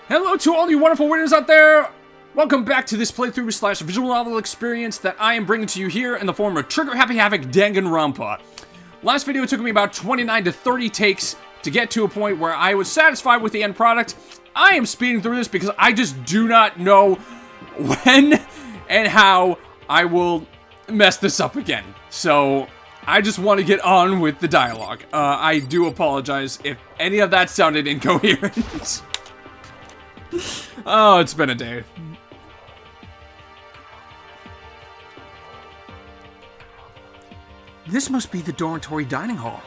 Hello to all you wonderful winners out there! Welcome back to this playthrough slash visual novel experience that I am bringing to you here in the form of Trigger Happy Havoc Danganronpa. Last video took me about 29 to 30 takes to get to a point where I was satisfied with the end product. I am speeding through this because I just do not know when and how I will mess this up again. So I just want to get on with the dialogue. I do apologize if any of that sounded incoherent. Oh, it's been a day. This must be the dormitory dining hall.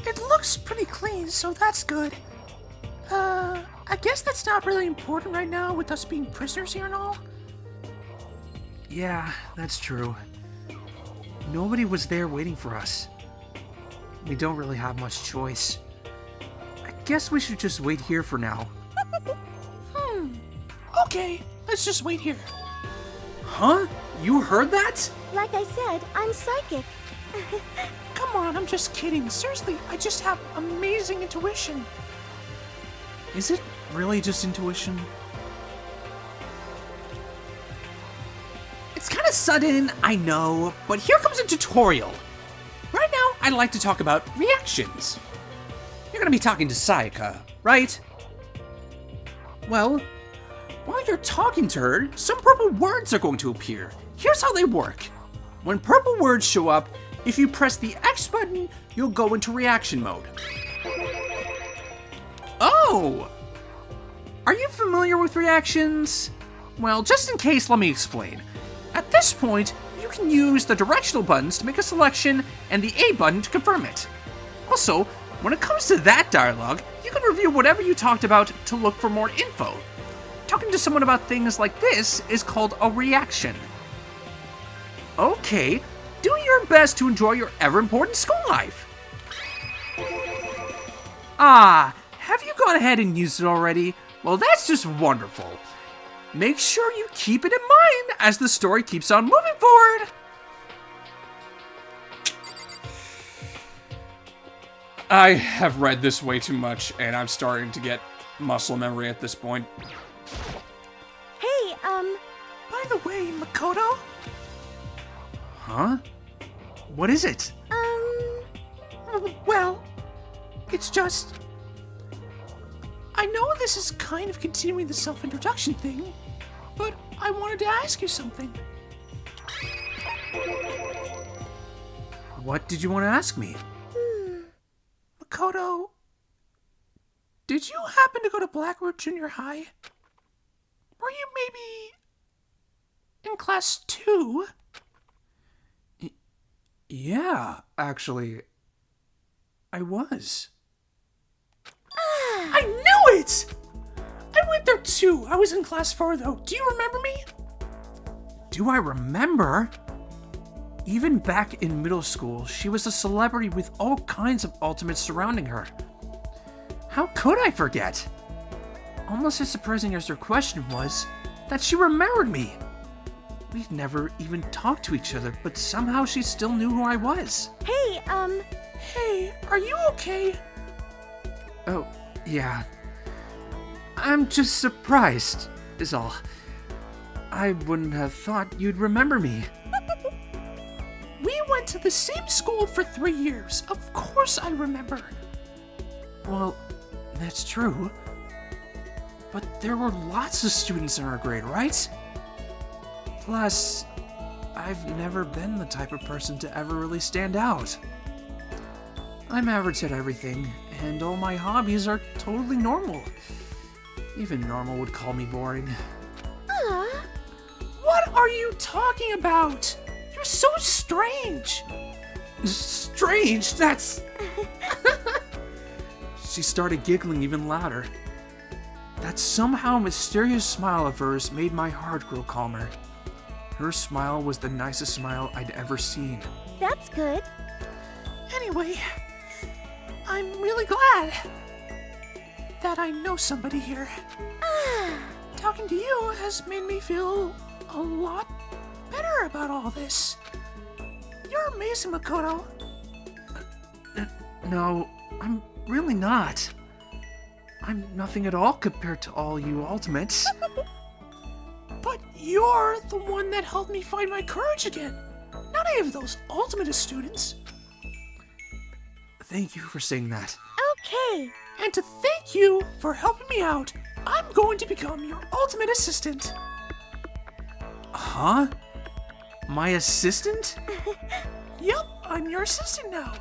It looks pretty clean, so that's good. I guess that's not really important right now with us being prisoners here and all. Yeah, that's true. Nobody was there waiting for us. We don't really have much choice. I guess we should just wait here for now. Okay, let's just wait here. Huh? You heard that? Like I said, I'm psychic. Come on, I'm just kidding. Seriously, I just have amazing intuition. Is it really just intuition? It's kind of sudden, I know, but here comes a tutorial. Right now, I'd like to talk about reactions. You're gonna be talking to Sayaka, right? Well, while you're talking to her, some purple words are going to appear. Here's how they work. When purple words show up, if you press the X button, you'll go into reaction mode. Oh! Are you familiar with reactions? Well, just in case, let me explain. At this point, you can use the directional buttons to make a selection and the A button to confirm it. Also, when it comes to that dialogue, you can review whatever you talked about to look for more info. Talking to someone about things like this is called a reaction. Okay, do your best to enjoy your ever-important school life. Ah, have you gone ahead and used it already? Well, that's just wonderful. Make sure you keep it in mind as the story keeps on moving forward. I have read this way too much, and I'm starting to get muscle memory at this point. Hey, By the way, Makoto, Huh? What is it? well, it's just... I know this is kind of continuing the self-introduction thing, but I wanted to ask you something. What did you want to ask me? Makoto, did you happen to go to Blackwood Junior High? Were you maybe in class 2? Yeah, actually, I was. I knew it! I went there too. I was in class 4 though. Do you remember me? Do I remember? Even back in middle school, she was a celebrity with all kinds of ultimates surrounding her. How could I forget? Almost as surprising as her question was, that she remembered me. We'd never even talked to each other, but somehow she still knew who I was. hey, Hey, are you okay? Oh, yeah. I'm just surprised, is all. I wouldn't have thought you'd remember me. We went to the same school for 3 years. Of course I remember. Well, that's true. But there were lots of students in our grade, right? Plus, I've never been the type of person to ever really stand out. I'm average at everything, and all my hobbies are totally normal. Even normal would call me boring. What are you talking about? You're so strange. Strange, that's... She started giggling even louder. That somehow mysterious smile of hers made my heart grow calmer. Her smile was the nicest smile I'd ever seen. that's good. Anyway, I'm really glad that I know somebody here. Talking to you has made me feel a lot better about all this. You're amazing, Makoto. No, I'm really not. I'm nothing at all compared to all you ultimates. But you're the one that helped me find my courage again. Not any of those ultimate students. Thank you for saying that. Okay. And to thank you for helping me out, I'm going to become your ultimate assistant. Huh? My assistant? Yup, I'm your assistant now.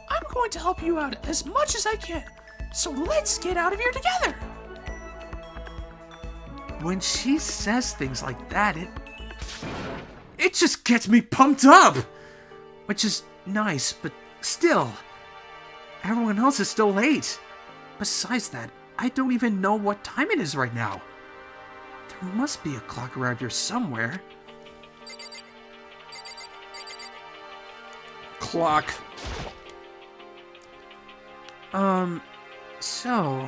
I'm going to help you out as much as I can. So let's get out of here together. When she says things like that, it just gets me pumped up. Which is nice, but still, everyone else is still late. Besides that, I don't even know what time it is right now. There must be a clock around here somewhere. Clock. So,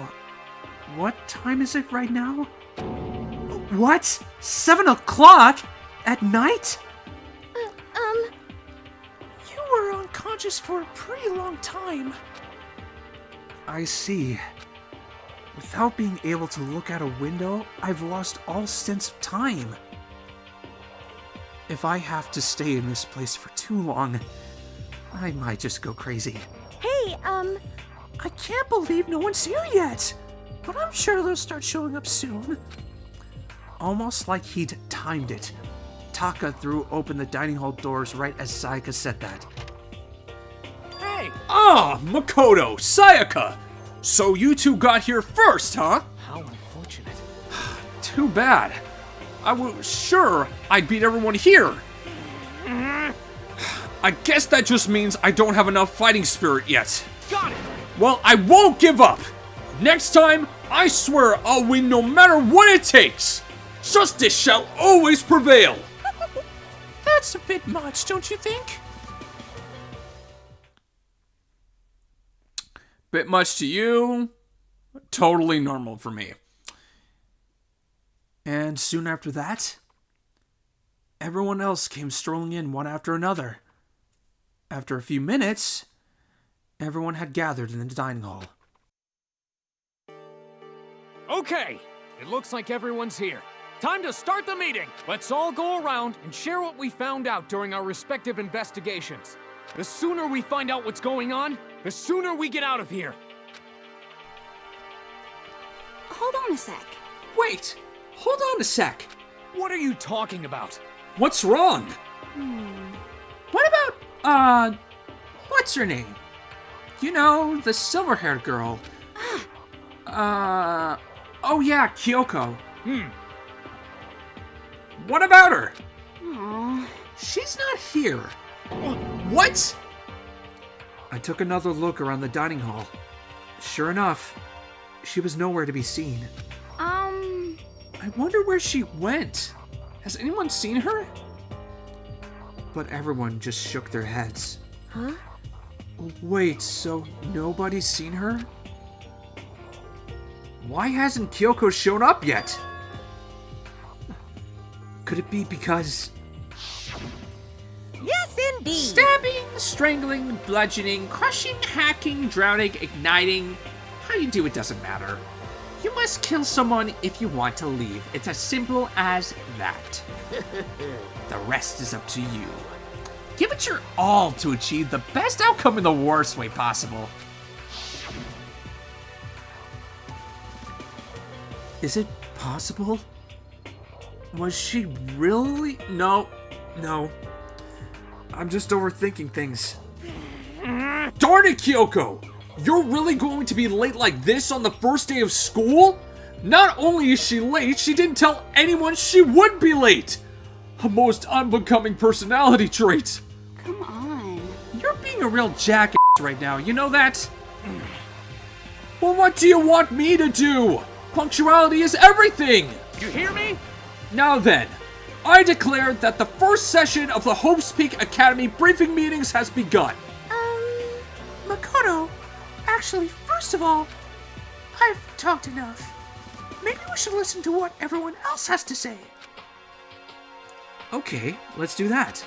what time is it right now? What? 7 o'clock? At night? You were unconscious for a pretty long time. I see. Without being able to look out a window, I've lost all sense of time. If I have to stay in this place for too long, I might just go crazy. Hey, I can't believe no one's here yet. But I'm sure they'll start showing up soon. Almost like he'd timed it. Taka threw open the dining hall doors right as Sayaka said that. Hey! Ah, Makoto, Sayaka! So you two got here first, huh? How unfortunate. Too bad. I was sure I'd beat everyone here. I guess that just means I don't have enough fighting spirit yet. Got it! Well, I won't give up. Next time, I swear I'll win no matter what it takes. Justice shall always prevail. That's a bit much, don't you think? Bit much to you, totally normal for me. And soon after that, everyone else came strolling in one after another. After a few minutes, everyone had gathered in the dining hall. Okay, it looks like everyone's here. Time to start the meeting! Let's all go around and share what we found out during our respective investigations. The sooner we find out what's going on, the sooner we get out of here. hold on a sec. Wait, hold on a sec. What are you talking about? What's wrong? What about, what's her name? You know, the silver-haired girl. Oh yeah, Kyoko. What about her? Aww. She's not here. What? I took another look around the dining hall. Sure enough, she was nowhere to be seen. I wonder where she went. Has anyone seen her? But everyone just shook their heads. Huh? Wait, so nobody's seen her? Why hasn't Kyoko shown up yet? Could it be because... Yes, indeed. Stabbing, strangling, bludgeoning, crushing, hacking, drowning, igniting. How you do it doesn't matter. You must kill someone if you want to leave. It's as simple as that. The rest is up to you. Give it your all to achieve the best outcome in the worst way possible. Is it possible? Was she really... No. I'm just overthinking things. Darn it, Kyoko! You're really going to be late like this on the first day of school? Not only is she late, she didn't tell anyone she would be late! A most unbecoming personality trait. Come on. You're being a real jackass right now, you know that? Well, what do you want me to do? Punctuality is everything! You hear me? Now then, I declare that the first session of the Hope's Peak Academy briefing meetings has begun. Makoto, actually, first of all, I've talked enough. Maybe we should listen to what everyone else has to say. Okay, let's do that.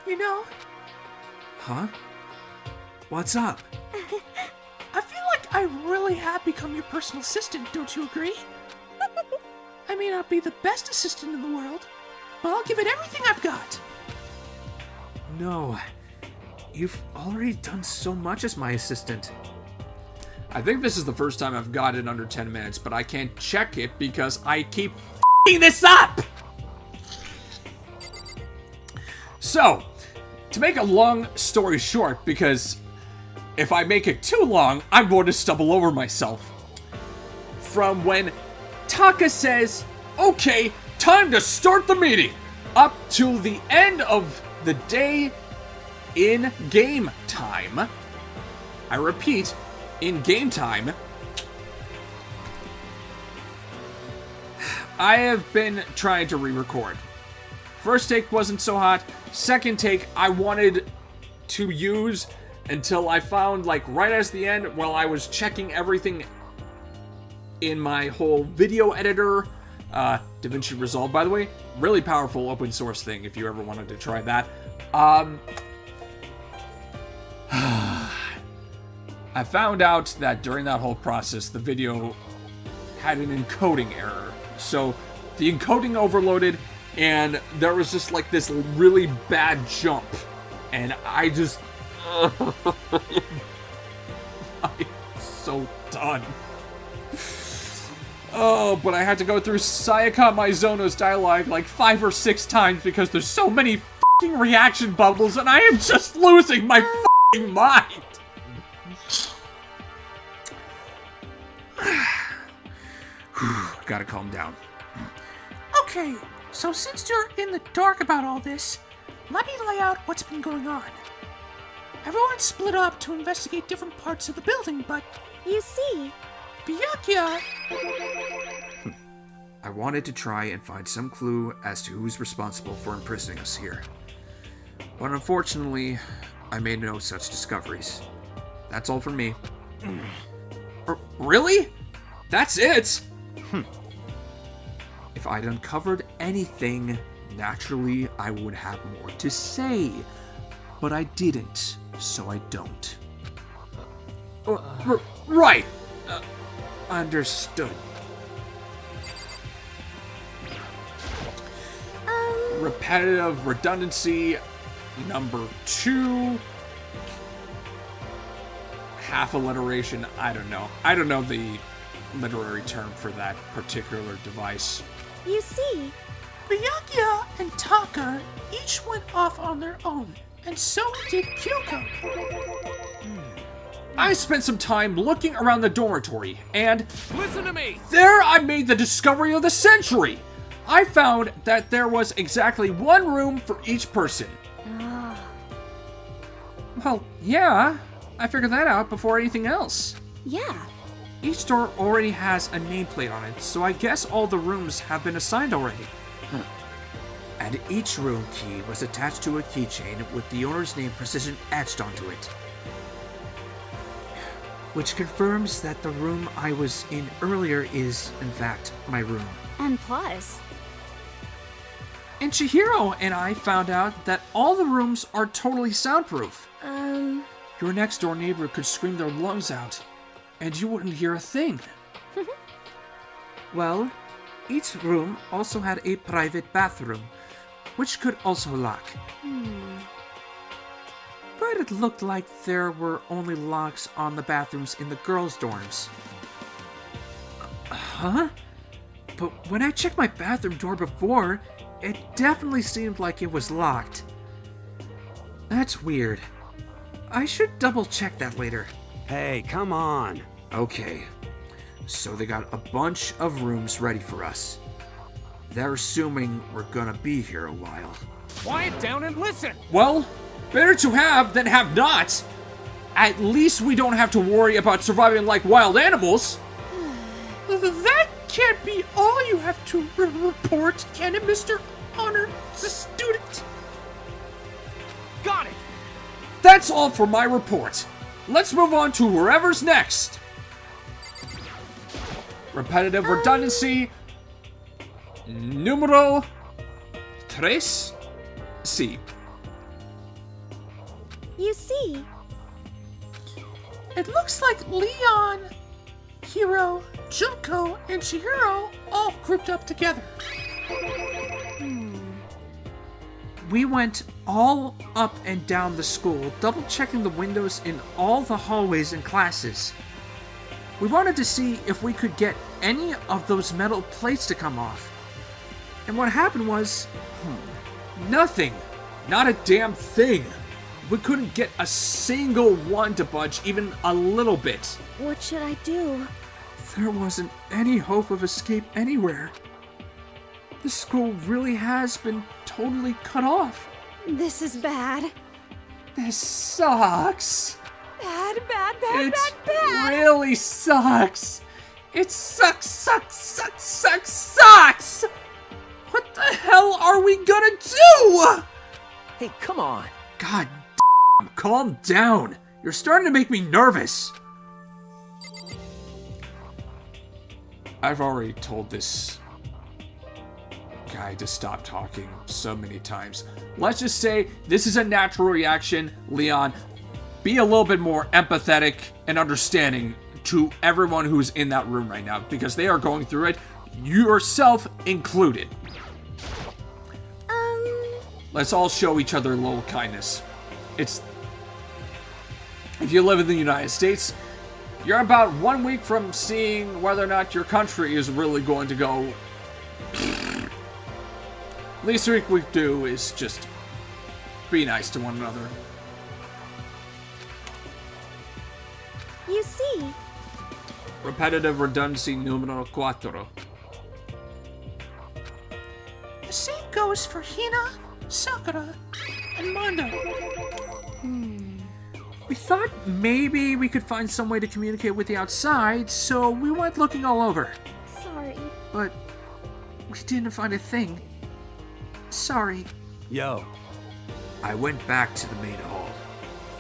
You know, Huh? What's up? I feel like I really have become your personal assistant, don't you agree? I may not be the best assistant in the world, but I'll give it everything I've got. No. You've already done so much as my assistant. I think this is the first time I've got it under 10 minutes, but I can't check it because I keep f***ing this up! So, to make a long story short, because if I make it too long, I'm going to stumble over myself. From when Taka says, okay, time to start the meeting, up to the end of the day in game time. I repeat, in game time, I have been trying to re-record. First take wasn't so hot. Second take, I wanted to use until I found, like, right as the end, while I was checking everything in my whole video editor, DaVinci Resolve, by the way, really powerful open source thing if you ever wanted to try that. I found out that during that whole process, the video had an encoding error. So the encoding overloaded, and there was just like this really bad jump. And I just... I'm so done. Oh, but I had to go through Sayaka Maizono's dialogue like 5 or 6 times because there's so many f***ing reaction bubbles, and I am just losing my f***ing mind. Gotta calm down. Okay, so since you're in the dark about all this, let me lay out what's been going on. Everyone split up to investigate different parts of the building, but You see, Byakuya... I wanted to try and find some clue as to who's responsible for imprisoning us here. But unfortunately, I made no such discoveries. That's all from me. Really? That's it? If I'd uncovered anything, naturally I would have more to say. But I didn't, so I don't. Right. Understood. Repetitive redundancy, number 2. Half alliteration, I don't know. I don't know the literary term for that particular device. you see, Byakuya and Taka each went off on their own, and so did Kyoko. I spent some time looking around the dormitory, and Listen to me! there I made the discovery of the century! I found that there was exactly 1 room for each person. Well, yeah, I figured that out before anything else. yeah. Each door already has a nameplate on it, so I guess all the rooms have been assigned already. And each room key was attached to a keychain with the owner's name precision etched onto it. Which confirms that the room I was in earlier is, in fact, my room. And plus, And Chihiro and I found out that all the rooms are totally soundproof. Your next door neighbor could scream their lungs out, and you wouldn't hear a thing. Well, each room also had a private bathroom, which could also lock. But it looked like there were only locks on the bathrooms in the girls' dorms. Huh? But when I checked my bathroom door before, it definitely seemed like it was locked. That's weird. I should double check that later. Hey, come on. Okay, so they got a bunch of rooms ready for us. They're assuming we're gonna be here a while. Quiet down and listen! Well, better to have than have not. At least we don't have to worry about surviving like wild animals. That can't be all you have to report, can it, Mr. Honored Student? Got it! That's all for my report. Let's move on to whoever's next. Repetitive redundancy. Numero 3. C. you see, It looks like Leon, Hiro, Junko, and Chihiro all grouped up together. We went all up and down the school, double-checking the windows in all the hallways and classes. We wanted to see if we could get any of those metal plates to come off. And what happened was... nothing. Not a damn thing. We couldn't get a single one to budge even a little bit. What should I do? There wasn't any hope of escape anywhere. The school really has been totally cut off. This is bad. This sucks. Bad. It really sucks. It sucks. What the hell are we gonna do? Hey, come on. God damn, calm down. You're starting to make me nervous. I've already told this guy to stop talking so many times. Let's just say this is a natural reaction. Leon, be a little bit more empathetic and understanding to everyone who's in that room right now, because they are going through it, yourself included. Let's all show each other a little kindness. If you live in the United States, you're about 1 week from seeing whether or not your country is really going to go. Least we could do is just be nice to one another. You see, Repetitive redundancy numero 4. The same goes for Hina, Sakura, and Mondo. We thought maybe we could find some way to communicate with the outside, so we went looking all over. sorry. But we didn't find a thing. Sorry. Yo, I went back to the main hall,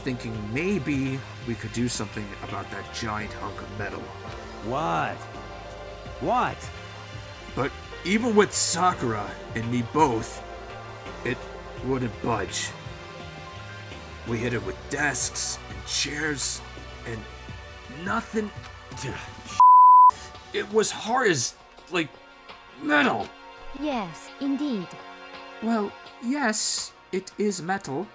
thinking maybe we could do something about that giant hunk of metal. what? What? But even with Sakura and me both, it wouldn't budge. We hit it with desks and chairs and nothing. It was hard as, like, metal. Yes, indeed. Well, yes, it is metal.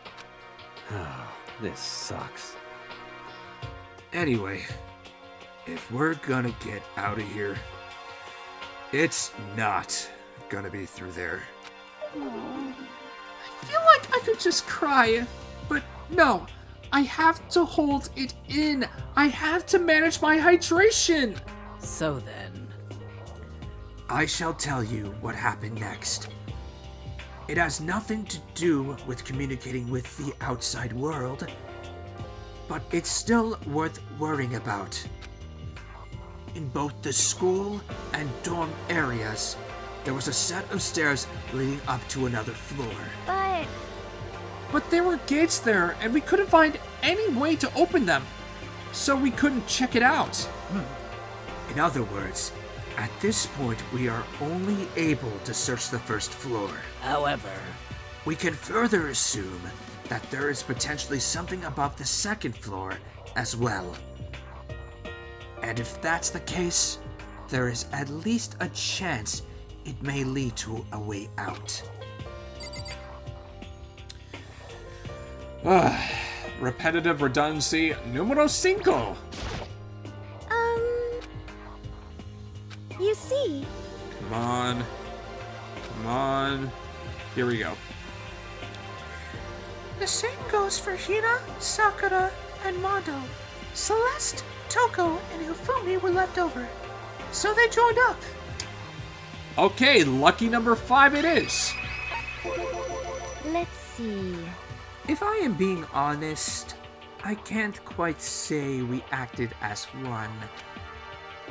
This sucks. Anyway, if we're gonna get out of here, it's not gonna be through there. I feel like I could just cry, but no. I have to hold it in. I have to manage my hydration. So then, I shall tell you what happened next. It has nothing to do with communicating with the outside world, but it's still worth worrying about. In both the school and dorm areas, there was a set of stairs leading up to another floor. But there were gates there, and we couldn't find any way to open them, so we couldn't check it out. In other words, at this point, we are only able to search the first floor. however, We can further assume that there is potentially something above the second floor as well. And if that's the case, there is at least a chance it may lead to a way out. Repetitive redundancy numero 5. You see, Come on. Here we go. The same goes for Hina, Sakura, and Mondo. Celeste, Toko, and Hifumi were left over, so they joined up. Okay, lucky number 5 it is. let's see. If I am being honest, I can't quite say we acted as one.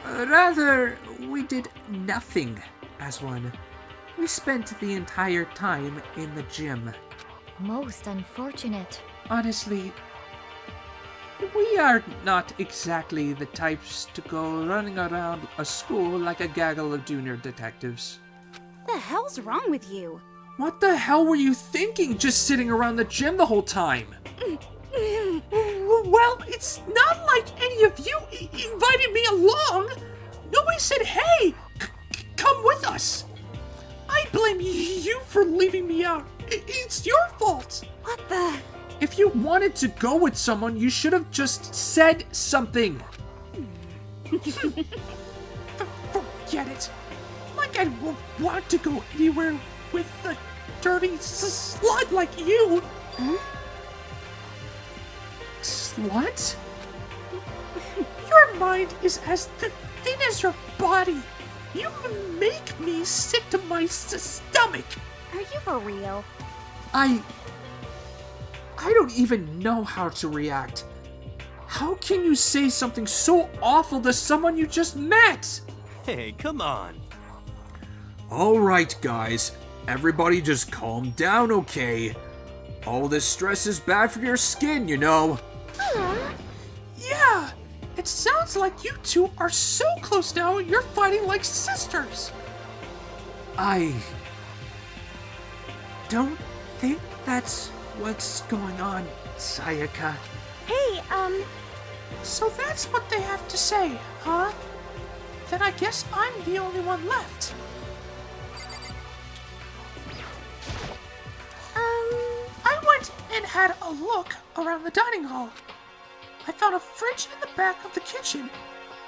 Rather, we did nothing as one. We spent the entire time in the gym. Most unfortunate. Honestly, we are not exactly the types to go running around a school like a gaggle of junior detectives. The hell's wrong with you? What the hell were you thinking just sitting around the gym the whole time? Well, it's not like any of you invited me along. Nobody said, hey, come with us. I blame you for leaving me out. It's your fault. What the? If you wanted to go with someone, you should have just said something. Forget it. Like I want to go anywhere with a dirty slut like you. Slut? Your mind is as thin as your body. You make me sick to my stomach. Are you for real? I don't even know how to react. How can you say something so awful to someone you just met? Hey, come on. All right, guys. Everybody just calm down, okay? All this stress is bad for your skin, you know. Yeah, it sounds like you two are so close now you're fighting like sisters. I don't think that's what's going on, Sayaka. Hey, So that's what they have to say, huh? Then I guess I'm the only one left. I went and had a look around the dining hall. I found a fridge in the back of the kitchen,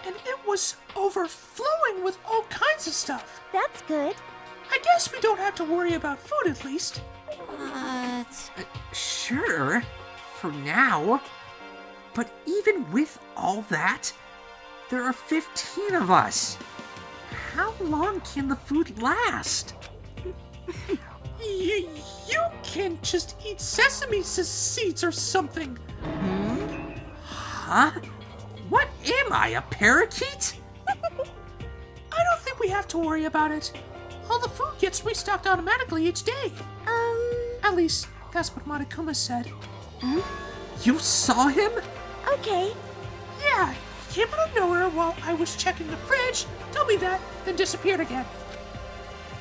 and it was overflowing with all kinds of stuff. that's good. I guess we don't have to worry about food at least. Sure, for now. But even with all that, there are 15 of us. How long can the food last? You can just eat sesame seeds or something. Huh? What am I, a parakeet? I don't think we have to worry about it. All the food gets restocked automatically each day. At least, that's what Monokuma said. You saw him? Okay. Yeah, he came out of nowhere while I was checking the fridge, told me that, then disappeared again.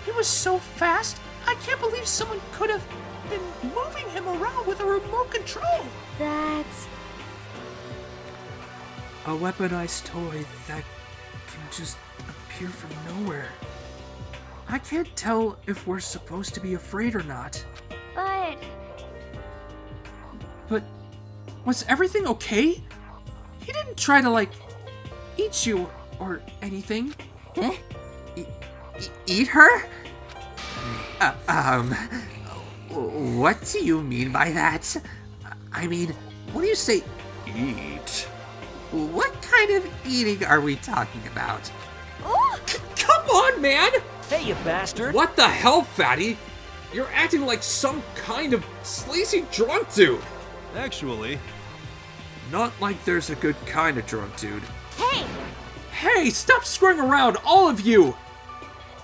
He was so fast, I can't believe someone could have been moving him around with a remote control. That's... A weaponized toy that can just appear from nowhere. I can't tell if we're supposed to be afraid or not. But... Was everything okay? He didn't try to, eat you or anything. Eat her? What do you mean by that? I mean, what do you say, eat? What kind of eating are we talking about? Come on, man! Hey, you bastard! What the hell, fatty? You're acting like some kind of sleazy drunk dude. Actually, Not like there's a good kind of drunk dude. Hey! Hey, stop screwing around, all of you!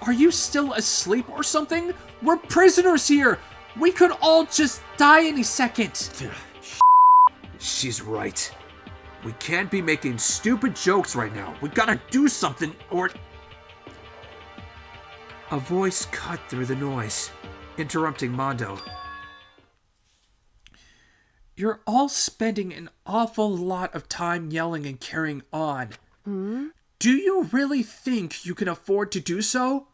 Are you still asleep or something? We're prisoners here! We could all just die any second! She's right. We can't be making stupid jokes right now. We gotta do something or... A voice cut through the noise, interrupting Mondo. You're all spending an awful lot of time yelling and carrying on. Do you really think you can afford to do so?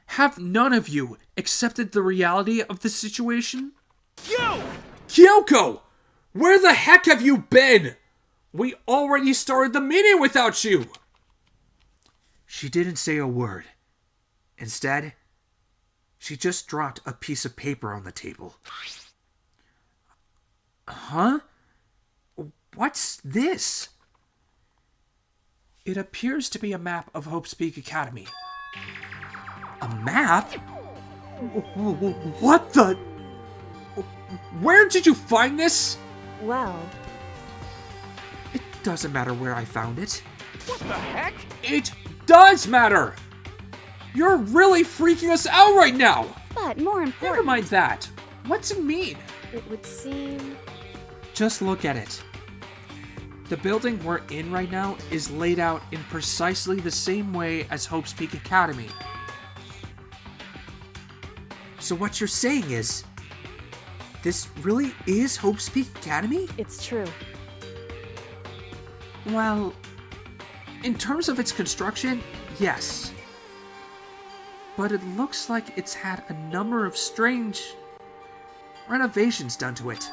Have none of you accepted the reality of the situation? Kyoko! Where the heck have you been? We already started the meeting without you! She didn't say a word. Instead, she just dropped a piece of paper on the table. Huh? What's this? It appears to be a map of Hope's Peak Academy. A map? What the... Where did you find this? Well... It doesn't matter where I found it. What the heck? It does matter! You're really freaking us out right now! But more important... Never mind that. What's it mean? It would seem... Just look at it. The building we're in right now is laid out in precisely the same way as Hope's Peak Academy. So what you're saying is, this really is Hope's Peak Academy? It's true. Well, in terms of its construction, yes. But it looks like it's had a number of strange renovations done to it.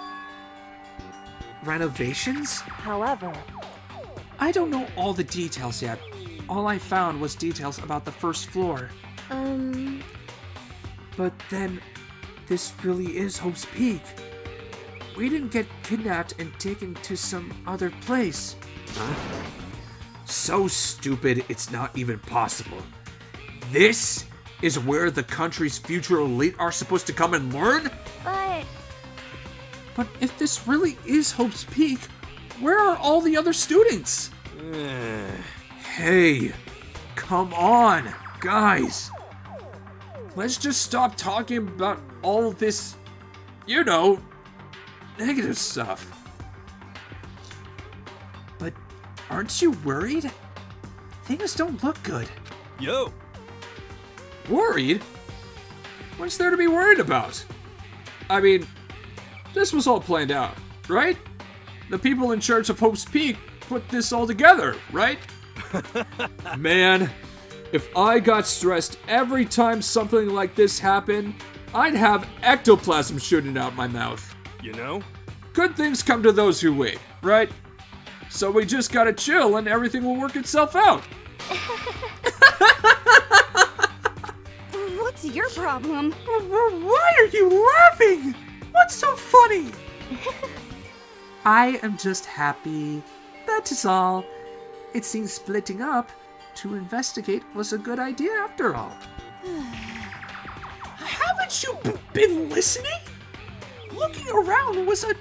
Renovations? However, I don't know all the details yet. All I found was details about the first floor. But then, this really is Hope's Peak. We didn't get kidnapped and taken to some other place. Huh? So stupid it's not even possible. This is where the country's future elite are supposed to come and learn? But if this really is Hope's Peak, where are all the other students? Hey, come on, guys. Let's just stop talking about all this, negative stuff. But aren't you worried? Things don't look good. Yo! Worried? What's there to be worried about? I mean, this was all planned out, right? The people in charge of Hope's Peak put this all together, right? Man, if I got stressed every time something like this happened, I'd have ectoplasm shooting out my mouth. You know? Good things come to those who wait, right? So we just gotta chill and everything will work itself out. what's your problem? Why are you laughing? What's so funny? I am just happy. That is all. It seems splitting up to investigate was a good idea after all. Haven't you been listening? Looking around was a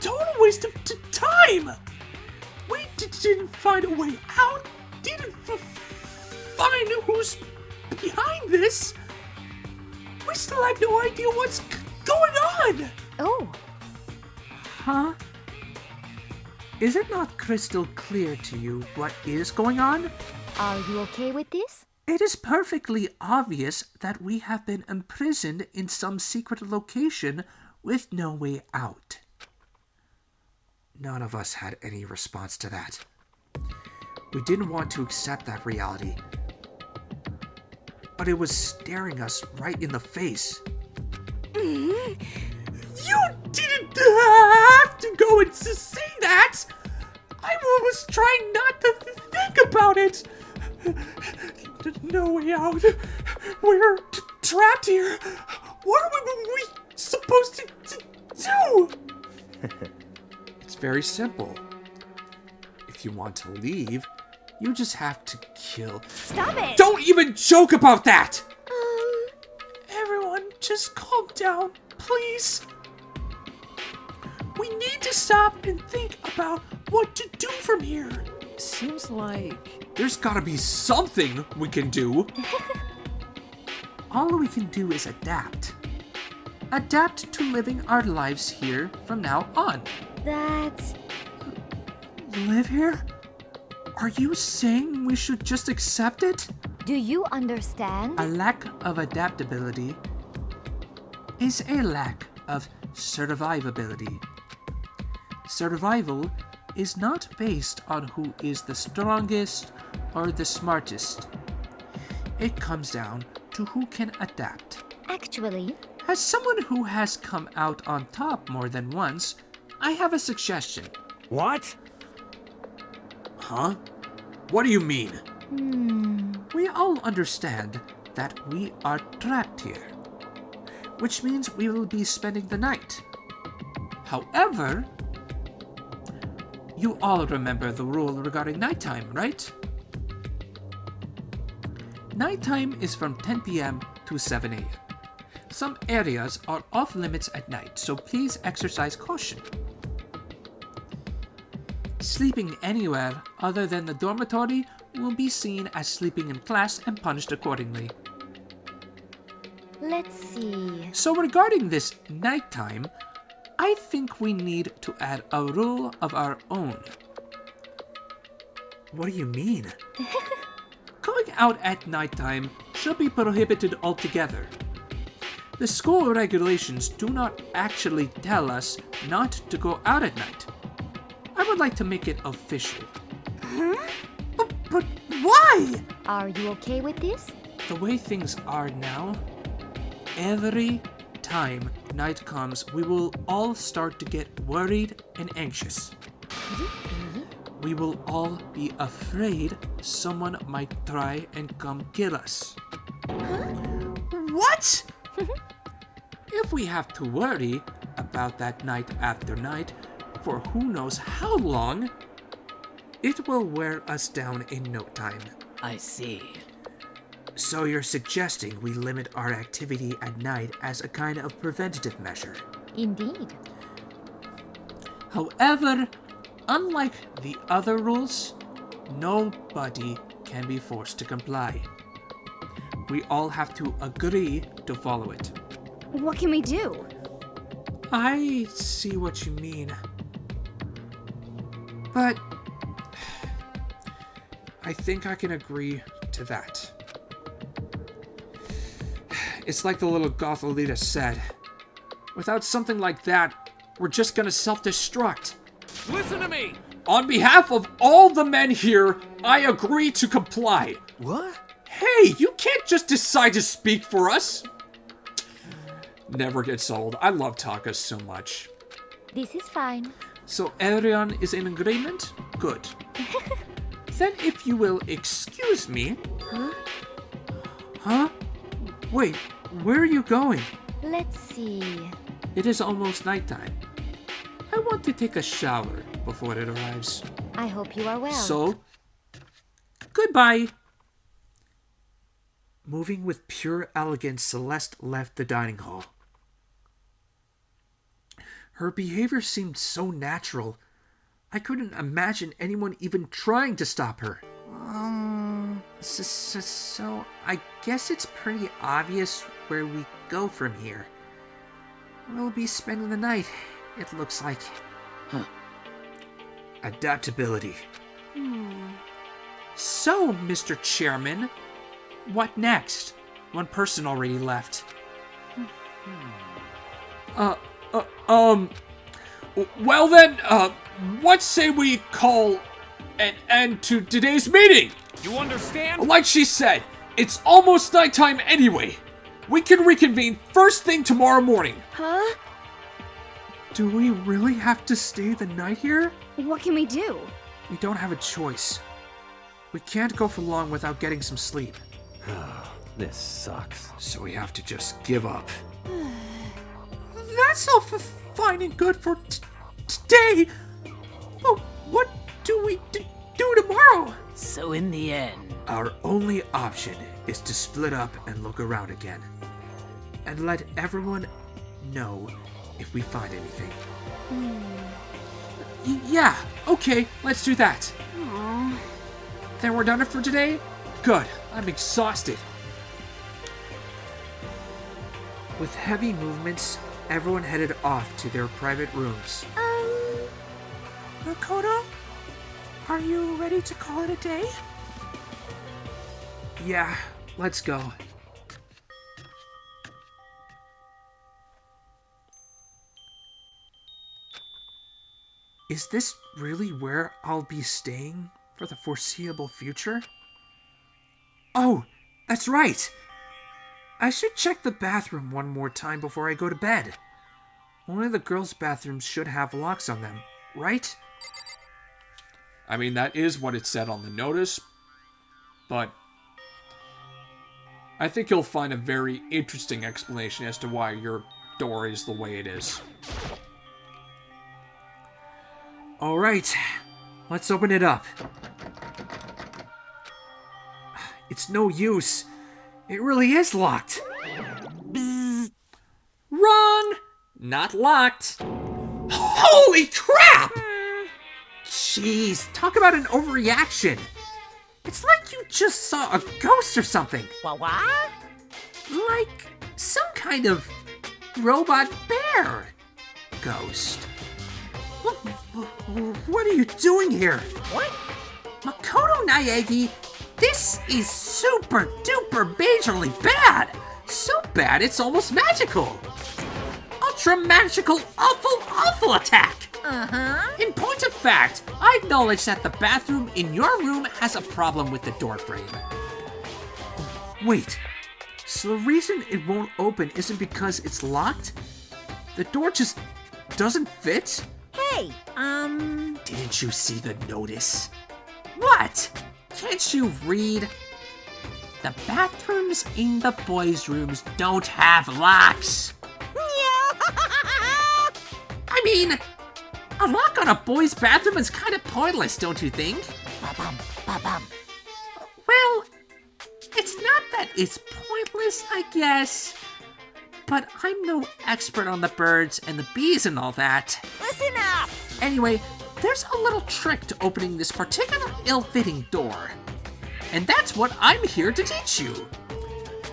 total waste of time. We didn't find a way out. Didn't find who's behind this. We still have no idea what's going on. Oh. Huh? Is it not crystal clear to you what is going on? Are you okay with this? It is perfectly obvious that we have been imprisoned in some secret location with no way out. None of us had any response to that. We didn't want to accept that reality. But it was staring us right in the face. You didn't have to go and say that! I was trying not to think about it! No way out. We're trapped here. What are we supposed to do? It's very simple. If you want to leave, you just have to kill. Stop it! Don't even joke about that! Everyone, just calm down, please. We need to stop and think about what to do from here. Seems like... There's gotta be something we can do. All we can do is adapt. Adapt to living our lives here from now on. That's... Live here? Are you saying we should just accept it? Do you understand? A lack of adaptability is a lack of survivability. Survival is not based on who is the strongest or the smartest. It comes down to who can adapt. Actually, As someone who has come out on top more than once, I have a suggestion. What? Huh? What do you mean? We all understand that we are trapped here, which means we will be spending the night. However, you all remember the rule regarding nighttime, right? Nighttime is from 10 p.m. to 7 a.m. Some areas are off limits at night, so please exercise caution. Sleeping anywhere other than the dormitory will be seen as sleeping in class and punished accordingly. let's see. So regarding this nighttime, I think we need to add a rule of our own. What do you mean? Going out at nighttime should be prohibited altogether. The school regulations do not actually tell us not to go out at night. I would like to make it official. But why? Are you okay with this? The way things are now, every time night comes, we will all start to get worried and anxious. We will all be afraid someone might try and come kill us. What? If we have to worry about that night after night for who knows how long, it will wear us down in no time. I see. So you're suggesting we limit our activity at night as a kind of preventative measure. Indeed. However, unlike the other rules, nobody can be forced to comply. We all have to agree to follow it. What can we do? I see what you mean. But I think I can agree to that. It's like the little goth leader said. Without something like that, we're just gonna self-destruct. Listen to me! On behalf of all the men here, I agree to comply. What? Hey, you can't just decide to speak for us. Never gets old. I love Taka so much. This is fine. So everyone is in agreement? Good. Then if you will excuse me... Huh? Wait, where are you going? Let's see. It is almost nighttime. I want to take a shower before it arrives. I hope you are well. So, goodbye. Moving with pure elegance, Celeste left the dining hall. Her behavior seemed so natural. I couldn't imagine anyone even trying to stop her. So I guess it's pretty obvious where we go from here. We'll be spending the night, it looks like. Adaptability. So, Mr. Chairman, what next? One person already left. Well then, what say we call an end to today's meeting? You understand? Like she said, it's almost nighttime anyway. We can reconvene first thing tomorrow morning. Huh? Do we really have to stay the night here? What can we do? We don't have a choice. We can't go for long without getting some sleep. This sucks. So we have to just give up. That's all fine and good for today. But what do we do tomorrow? So in the end, Our only option is to split up and look around again. And let everyone know if we find anything. Yeah, okay, let's do that. Then we're done for today? Good, I'm exhausted. With heavy movements, everyone headed off to their private rooms. Makoto, are you ready to call it a day? Yeah, let's go. Is this really where I'll be staying for the foreseeable future? Oh, that's right! I should check the bathroom one more time before I go to bed. Only the girls' bathrooms should have locks on them, right? I mean, that is what it said on the notice, but I think you'll find a very interesting explanation as to why your door is the way it is. Alright, let's open it up. It's no use. It really is locked. Bzz. Wrong! Not locked. Holy crap! Jeez, talk about an overreaction. It's like you just saw a ghost or something. what? Like some kind of robot bear ghost. What are you doing here? What? Makoto Naegi, this is super duper majorly bad. So bad it's almost magical. Ultra magical awful attack. In point of fact, I acknowledge that the bathroom in your room has a problem with the door frame. Wait, so the reason it won't open isn't because it's locked? The door just doesn't fit? Hey, Didn't you see the notice? What? Can't you read? The bathrooms in the boys' rooms don't have locks. I mean, a lock on a boy's bathroom is kind of pointless, don't you think? Well, it's not that it's pointless, I guess. But I'm no expert on the birds and the bees and all that. Listen up! Anyway, there's a little trick to opening this particular ill-fitting door. And that's what I'm here to teach you.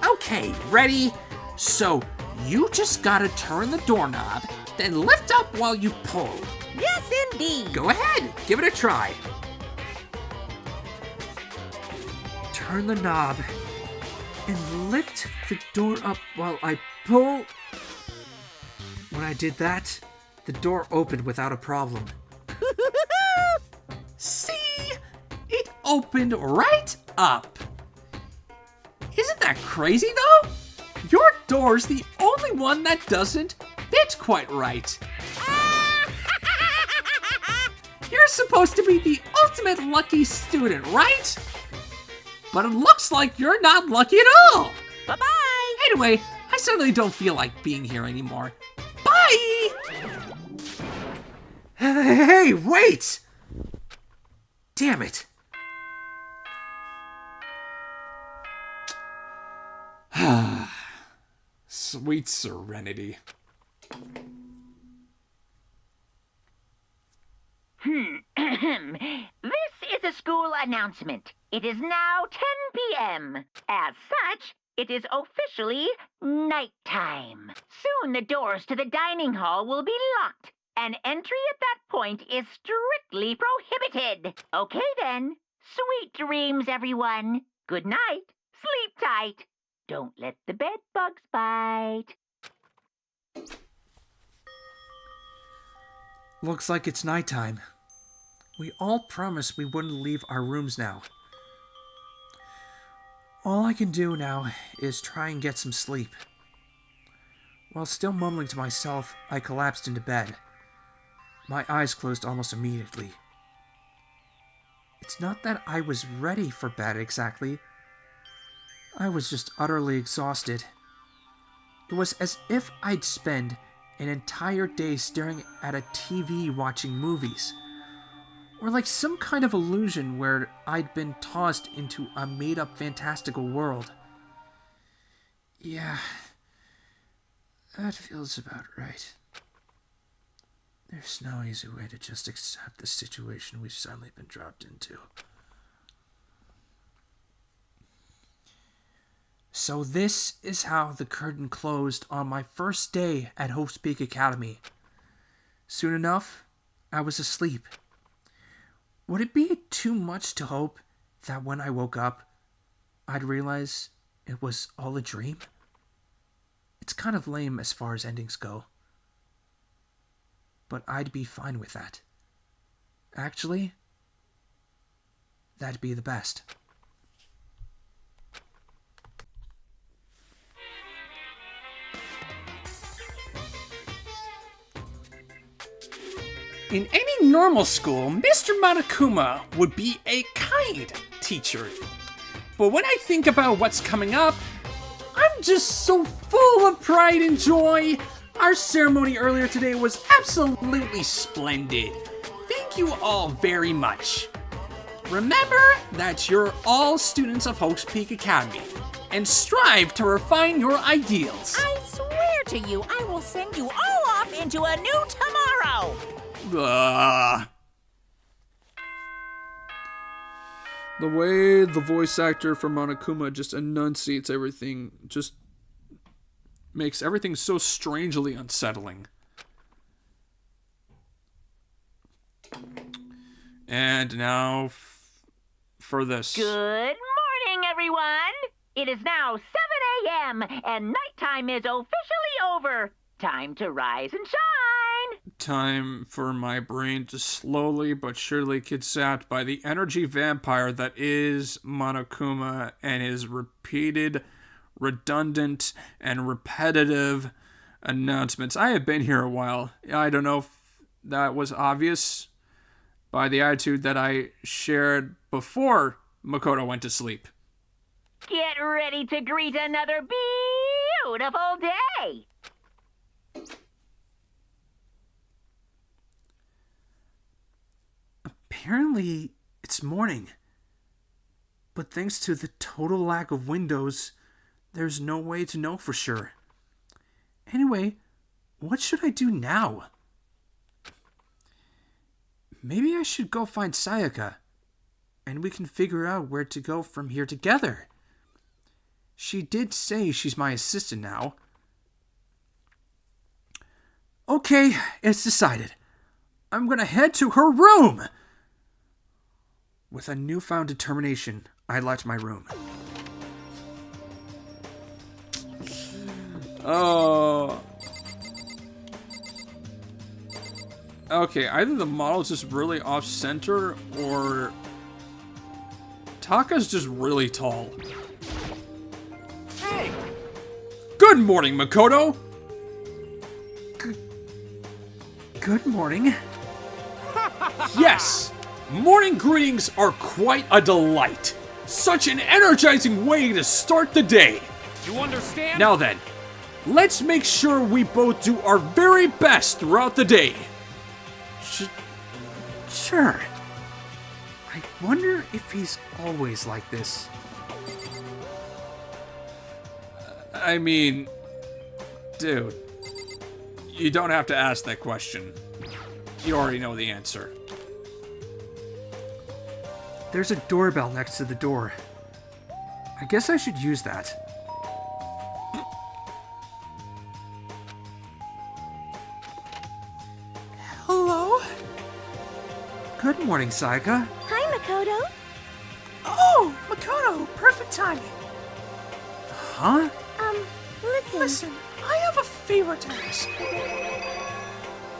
Okay, ready? So, you just gotta turn the doorknob, then lift up while you pull. Yes, indeed! Go ahead, give it a try. Turn the knob and lift the door up while I pull. When I did that, the door opened without a problem. See? It opened right up. Isn't that crazy though? Your door's the only one that doesn't fit quite right. You're supposed to be the ultimate lucky student, right? But it looks like you're not lucky at all. Bye-bye! Anyway, I certainly don't feel like being here anymore. Bye! Hey, wait! Damn it. Sweet serenity. This is a school announcement. It is now 10 p.m. As such, it is officially nighttime. Soon the doors to the dining hall will be locked, and entry at that point is strictly prohibited. Okay then. Sweet dreams, everyone. Good night. Sleep tight. Don't let the bed bugs bite. Looks like it's nighttime. We all promised we wouldn't leave our rooms now. All I can do now is try and get some sleep. While still mumbling to myself, I collapsed into bed. My eyes closed almost immediately. It's not that I was ready for bed exactly. I was just utterly exhausted. It was as if I'd spend an entire day staring at a TV watching movies. Or like some kind of illusion where I'd been tossed into a made-up fantastical world. Yeah, that feels about right. There's no easy way to just accept the situation we've suddenly been dropped into. So this is how the curtain closed on my first day at Hope's Peak Academy. Soon enough, I was asleep. Would it be too much to hope that when I woke up, I'd realize it was all a dream? It's kind of lame as far as endings go. But I'd be fine with that. Actually, that'd be the best. In any normal school, Mr. Monokuma would be a kind teacher. But when I think about what's coming up, I'm just so full of pride and joy. Our ceremony earlier today was absolutely splendid. Thank you all very much. Remember that you're all students of Hope's Peak Academy, and strive to refine your ideals. I swear to you, I will send you all off into a new tomorrow! The way the voice actor for Monokuma just enunciates everything just makes everything so strangely unsettling. And now for this. Good morning, everyone. It is now 7 a.m. and nighttime is officially over. Time to rise and shine. time for my brain to slowly but surely get zapped by the energy vampire that is Monokuma and his repeated, redundant, and repetitive announcements. I have been here a while. I don't know if that was obvious by the attitude that I shared before Makoto went to sleep. Get ready to greet another beautiful day. Apparently, it's morning. But thanks to the total lack of windows, there's no way to know for sure. Anyway, what should I do now? Maybe I should go find Sayaka, and we can figure out where to go from here together. She did say she's my assistant now. Okay, it's decided. I'm gonna head to her room! With a newfound determination, I left my room. Oh. Okay, either the model's just really off-center, or Taka's just really tall. Hey! Good morning, Makoto! Good morning. Yes! Morning greetings are quite a delight. Such an energizing way to start the day. You understand? Now then, let's make sure we both do our very best throughout the day. Sure. I wonder if he's always like this. I mean, dude, you don't have to ask that question. You already know the answer. There's a doorbell next to the door. I guess I should use that. Hello? Good morning, Sayaka. Hi, Makoto. Oh, Makoto, perfect timing. Huh? Listen. Listen, I have a favor to ask.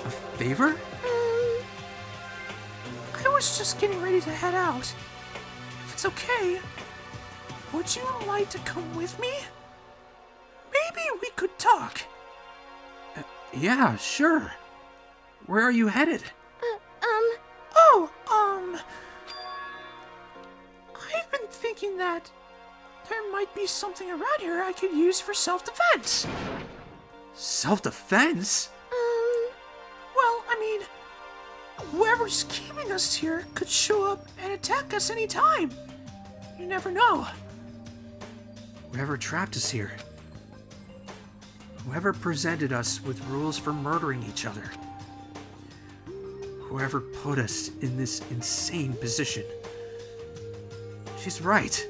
A favor? I was just getting ready to head out. If it's okay, would you like to come with me? Maybe we could talk. Yeah, sure. Where are you headed? I've been thinking that there might be something around here I could use for self-defense. Self-defense? Well, I mean, whoever's keeping us here could show up and attack us anytime. You never know. Whoever trapped us here. Whoever presented us with rules for murdering each other. Whoever put us in this insane position. She's right.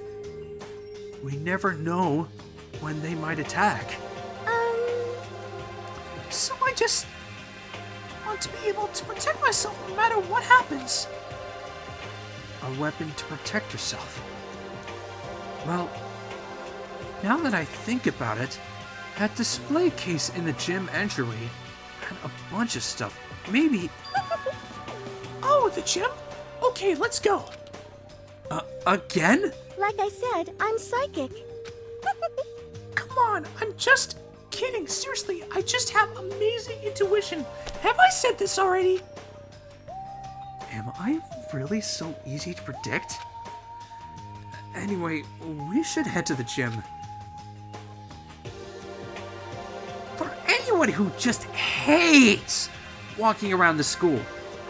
We never know when they might attack. So I just want to be able to protect myself no matter what happens. A weapon to protect yourself. Well, now that I think about it, that display case in the gym entryway had a bunch of stuff. Maybe... Oh, the gym? Okay, let's go. Again? Like I said, I'm psychic. Come on, I'm just kidding. Seriously, I just have amazing intuition. Have I said this already? Am I really so easy to predict? Anyway, we should head to the gym. For anyone who just hates walking around the school,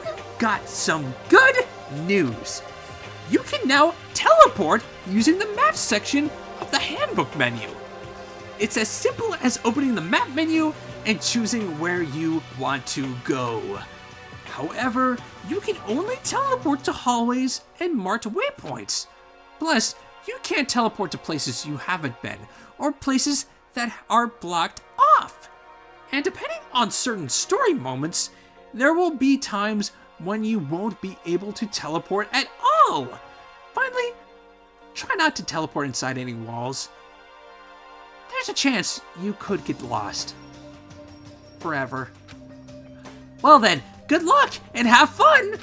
we've got some good news. You can now teleport using the map section of the handbook menu. It's as simple as opening the map menu and choosing where you want to go. However, you can only teleport to hallways and marked waypoints. Plus, you can't teleport to places you haven't been or places that are blocked off. And depending on certain story moments, there will be times when you won't be able to teleport at all. Finally, try not to teleport inside any walls. There's a chance you could get lost. Forever. Well then, good luck and have fun!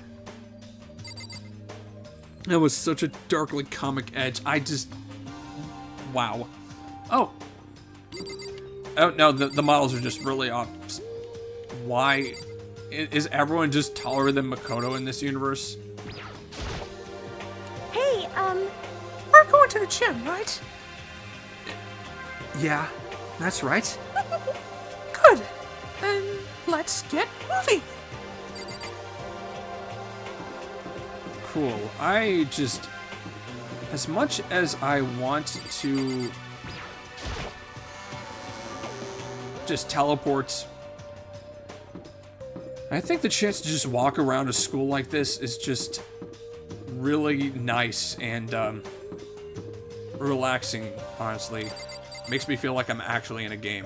That was such a darkly comic edge. Wow. Oh. Oh, no, the models are just really off. Why? Is everyone just taller than Makoto in this universe? Hey, We're going to the gym, right? Yeah, that's right. Good. Then let's get moving. Cool. As much as I want to just teleport, I think the chance to just walk around a school like this is just really nice and relaxing, honestly. Makes me feel like I'm actually in a game.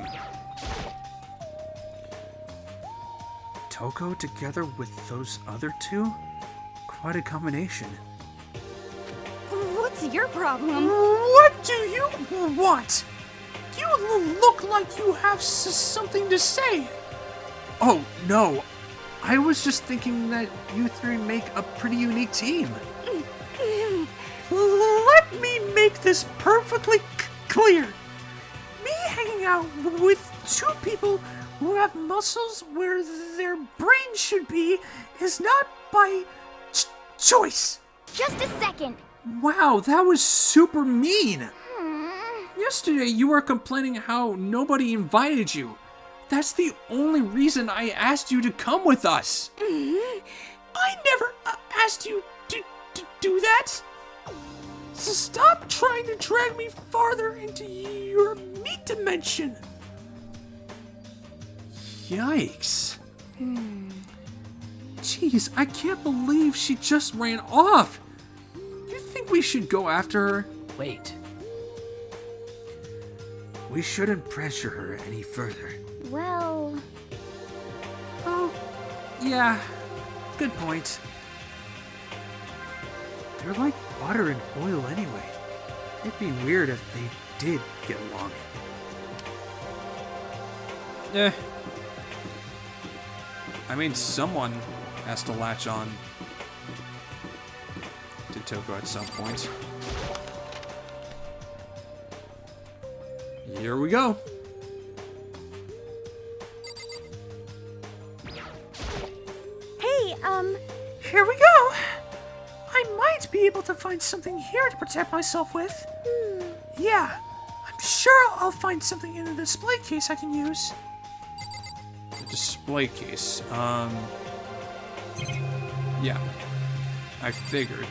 Toko together with those other two? Quite a combination. what's your problem? What do you want? You look like you have something to say. Oh, no. I was just thinking that you three make a pretty unique team. Let me make this perfectly clear. Me hanging out with two people who have muscles where their brain should be is not by choice. Just a second. Wow, that was super mean. Yesterday you were complaining how nobody invited you. That's the only reason I asked you to come with us. I never asked you to do that. So stop trying to drag me farther into your meat dimension. Yikes. Jeez, I can't believe she just ran off. You think we should go after her? Wait. We shouldn't pressure her any further. Well, Oh, yeah. Good point. They're like butter and oil anyway. It'd be weird if they did get along. I mean, someone has to latch on to Toko at some point. Here we go. hey, Here we go. I might be able to find something here to protect myself with. Yeah, I'm sure I'll find something in the display case I can use. The display case. Yeah. I figured.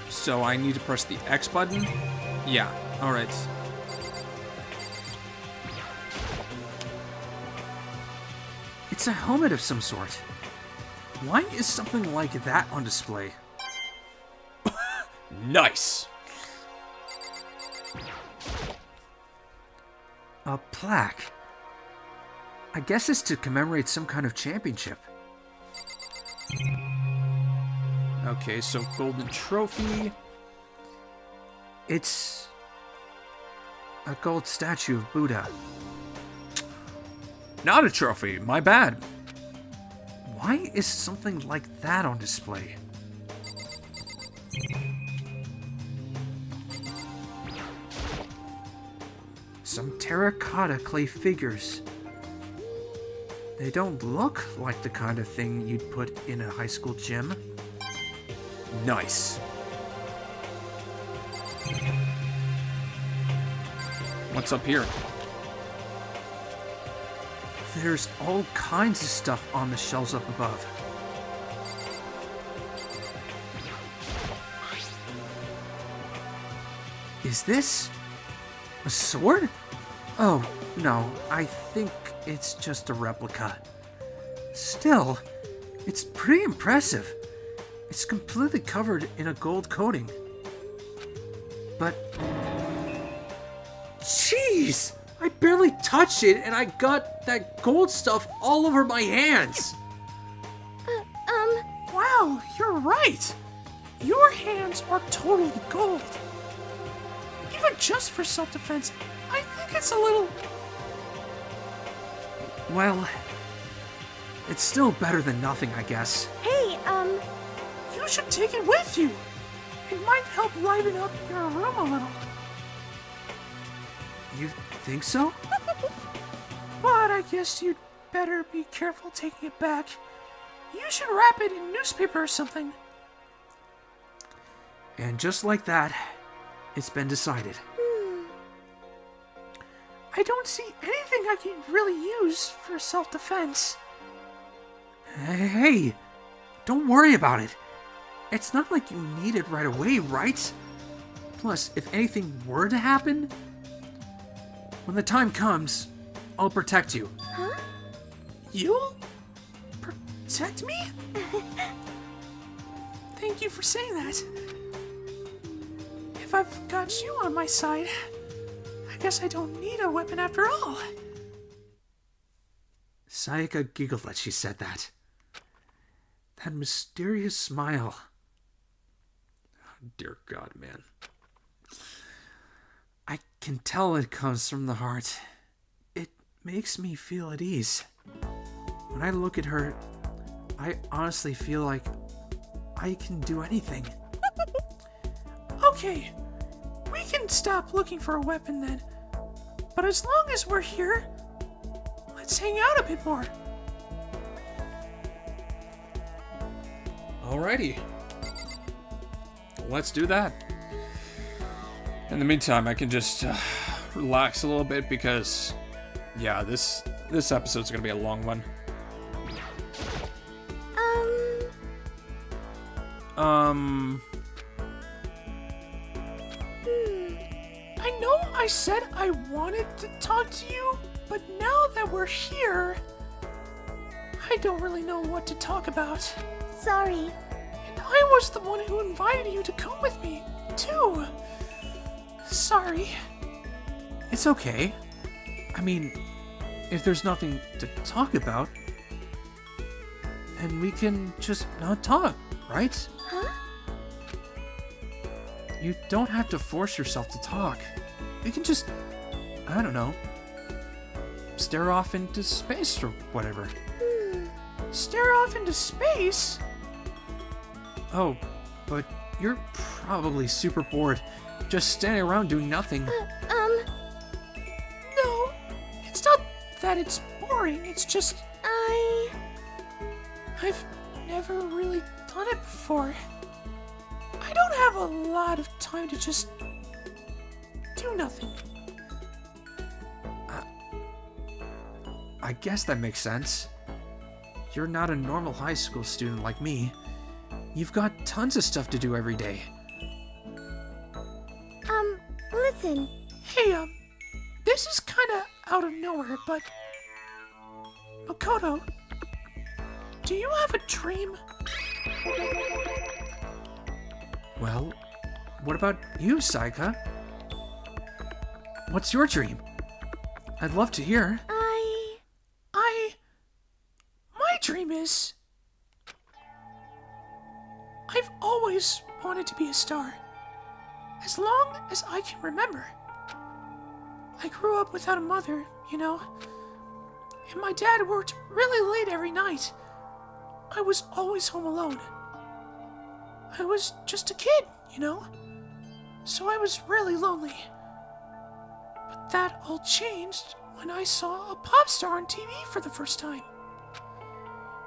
So I need to press the X button? Yeah, alright. It's a helmet of some sort. Why is something like that on display? Nice! A plaque. I guess it's to commemorate some kind of championship. Okay, so golden trophy. It's a gold statue of Buddha. Not a trophy, my bad. Why is something like that on display? Some terracotta clay figures. They don't look like the kind of thing you'd put in a high school gym. Nice. What's up here? There's all kinds of stuff on the shelves up above. Is this a sword? Oh, no, I think it's just a replica. Still, it's pretty impressive. It's completely covered in a gold coating. But, jeez! I barely touched it and I got that gold stuff all over my hands. Wow, you're right. Your hands are totally gold. Even just for self-defense, I think it's a little Well, it's still better than nothing, I guess. Hey, You should take it with you. It might help liven up your room a little. You think so? But I guess you'd better be careful taking it back. You should wrap it in newspaper or something. And just like that, it's been decided. I don't see anything I can really use for self-defense. Hey, don't worry about it. It's not like you need it right away, right? Plus, if anything were to happen, when the time comes, I'll protect you. huh? You'll protect me? Thank you for saying that. If I've got you on my side, I guess I don't need a weapon after all. Sayaka giggled as she said that. That mysterious smile. Oh, dear God, man. I can tell it comes from the heart. It makes me feel at ease. When I look at her, I honestly feel like I can do anything. Okay, we can stop looking for a weapon then. But as long as we're here, let's hang out a bit more. Alrighty. Let's do that. In the meantime, I can just relax a little bit because, yeah, this episode's gonna be a long one. I know I said I wanted to talk to you, but now that we're here, I don't really know what to talk about. Sorry. And I was the one who invited you to come with me, too. Sorry. It's okay. I mean, if there's nothing to talk about, then we can just not talk, right? Huh? You don't have to force yourself to talk. You can just, I don't know, stare off into space or whatever. Stare off into space? Oh, but you're probably super bored, just standing around doing nothing. No, it's not that it's boring, it's just I've never really done it before. I don't have a lot of time to just do nothing. I guess that makes sense. You're not a normal high school student like me. You've got tons of stuff to do every day. Listen. Hey, this is kinda out of nowhere, but Makoto, do you have a dream? Well, what about you, Sayaka? What's your dream? I'd love to hear. My dream is I've always wanted to be a star. As long as I can remember. I grew up without a mother, you know, and my dad worked really late every night. I was always home alone. I was just a kid, you know, so I was really lonely. But that all changed when I saw a pop star on TV for the first time.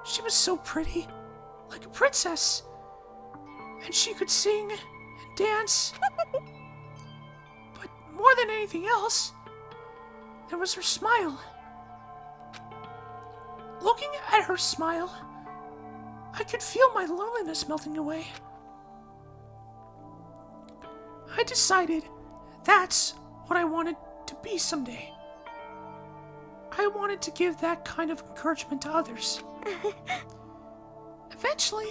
She was so pretty, like a princess, and she could sing and dance. But more than anything else, there was her smile. Looking at her smile, I could feel my loneliness melting away. I decided that's what I wanted to be someday. I wanted to give that kind of encouragement to others. Eventually,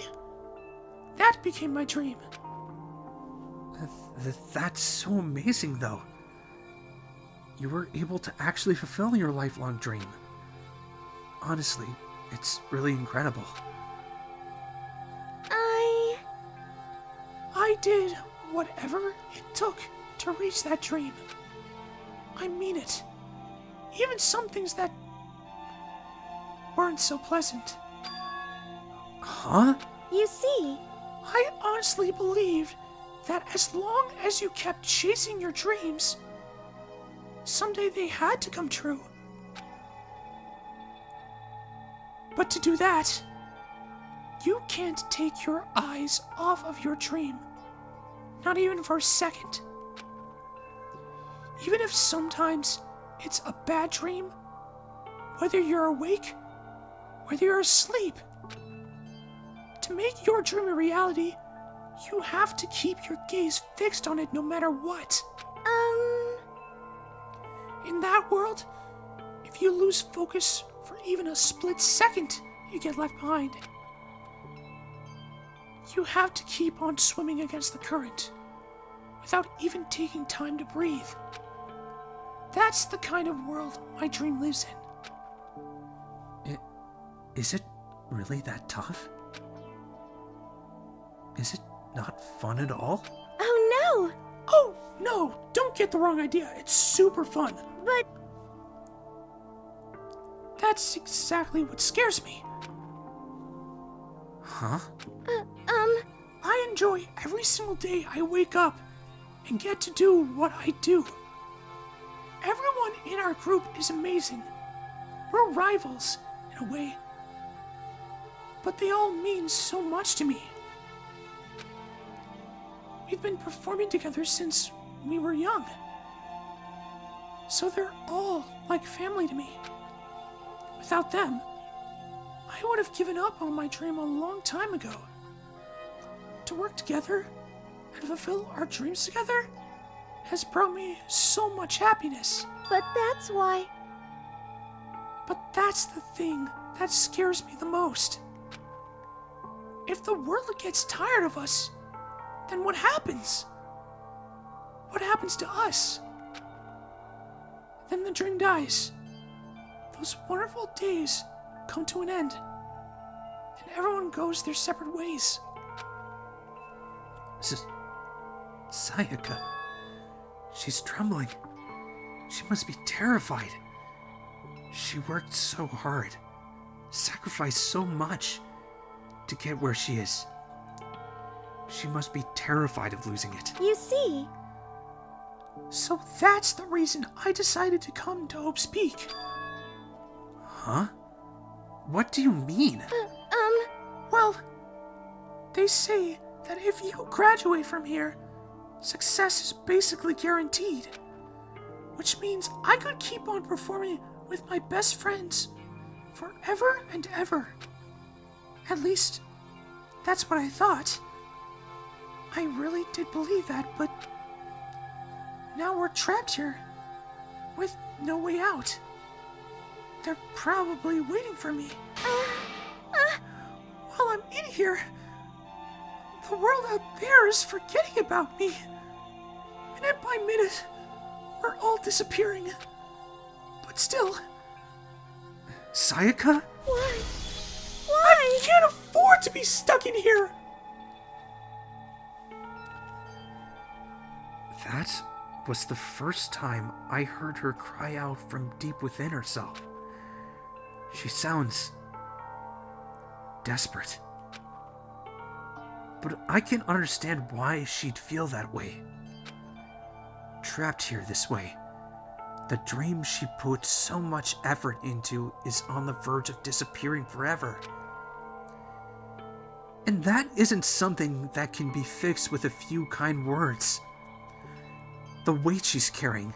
that became my dream. That's so amazing, though. You were able to actually fulfill your lifelong dream. Honestly, it's really incredible. I did whatever it took to reach that dream. I mean it. Even some things that weren't so pleasant. Huh? You see, I honestly believed that as long as you kept chasing your dreams, someday they had to come true. But to do that, you can't take your eyes off of your dream. Not even for a second. Even if sometimes it's a bad dream, whether you're awake, whether you're asleep, to make your dream a reality, you have to keep your gaze fixed on it no matter what. In that world, if you lose focus for even a split second, you get left behind. You have to keep on swimming against the current, without even taking time to breathe. That's the kind of world my dream lives in. Is it really that tough? Is it not fun at all? oh Oh, no, don't get the wrong idea. It's super fun. no, but That's exactly what scares me. Huh? I enjoy every single day I wake up and get to do what I do. Everyone in our group is amazing. We're rivals, in a way. But they all mean so much to me. We've been performing together since we were young. So they're all like family to me. Without them, I would have given up on my dream a long time ago. To work together and fulfill our dreams together has brought me so much happiness. but that's why. But that's the thing that scares me the most. If the world gets tired of us, then what happens? What happens to us? Then the dream dies. Those wonderful days come to an end, and everyone goes their separate ways. Sayaka. She's trembling. She must be terrified. She worked so hard, sacrificed so much to get where she is. She must be terrified of losing it. You see, So that's the reason I decided to come to Hope's Peak. Huh? What do you mean? Well, they say that if you graduate from here, success is basically guaranteed. Which means I could keep on performing with my best friends forever and ever. At least, that's what I thought. I really did believe that, but now we're trapped here with no way out. They're probably waiting for me. While I'm in here, the world out there is forgetting about me. Minute by minute, we're all disappearing. But still, Sayaka? why? I can't afford to be stuck in here. That was the first time I heard her cry out from deep within herself. She sounds desperate. But I can understand why she'd feel that way. Trapped here this way, the dream she put so much effort into is on the verge of disappearing forever. And that isn't something that can be fixed with a few kind words. The weight she's carrying,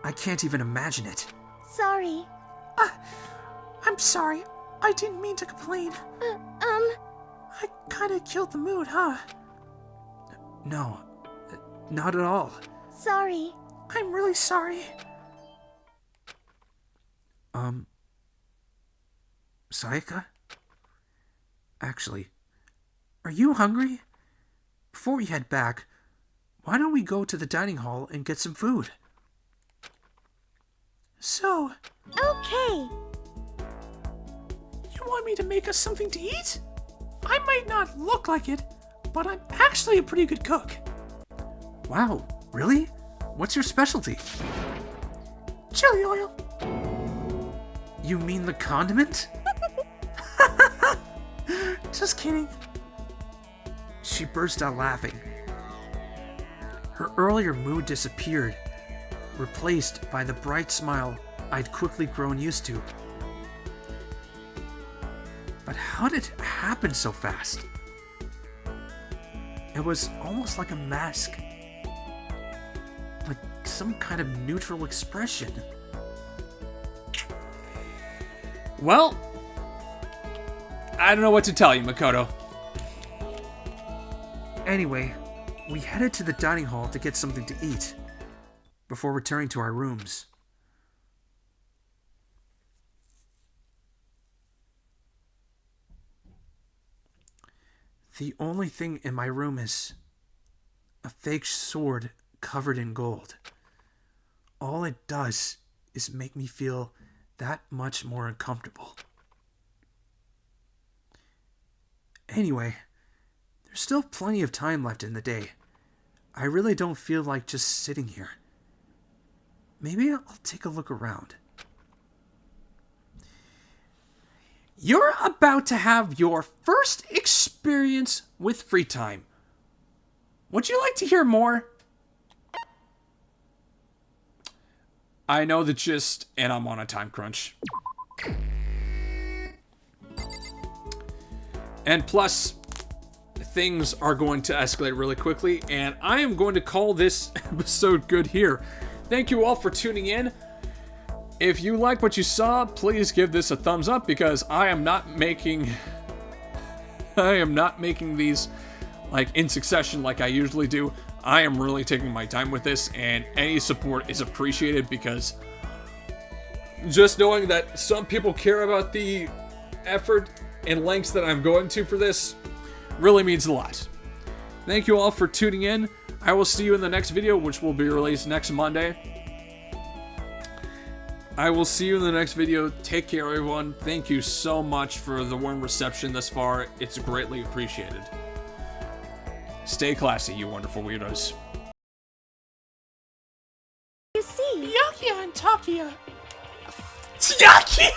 I can't even imagine it. Sorry. I'm sorry. I didn't mean to complain. I kinda killed the mood, huh? No, not at all. Sorry. I'm really sorry. Sayaka? Actually, are you hungry? Before we head back, why don't we go to the dining hall and get some food? So, Okay. you want me to make us something to eat? I might not look like it, but I'm actually a pretty good cook. Wow, really? What's your specialty? Chili oil. You mean the condiment? Just kidding. She burst out laughing. Her earlier mood disappeared, replaced by the bright smile I'd quickly grown used to. But how did it happen so fast? It was almost like a mask. Like some kind of neutral expression. Well, I don't know what to tell you, Makoto. Anyway, we headed to the dining hall to get something to eat before returning to our rooms. The only thing in my room is a fake sword covered in gold. All it does is make me feel that much more uncomfortable. Anyway, there's still plenty of time left in the day. I really don't feel like just sitting here. Maybe I'll take a look around. You're about to have your first experience with free time. Would you like to hear more? I know the gist, and I'm on a time crunch. And plus, things are going to escalate really quickly, and I am going to call this episode good here. Thank you all for tuning in. If you like what you saw, please give this a thumbs up, because I am not making these like in succession like I usually do. I am really taking my time with this, and any support is appreciated, because just knowing that some people care about the effort and lengths that I'm going to for this really means a lot. Thank you all for tuning in. I will see you in the next video, which will be released next Monday. I will see you in the next video. Take care, everyone. Thank you so much for the warm reception thus far. It's greatly appreciated. Stay classy, you wonderful weirdos. You see? Byakuya and Takia. Takia!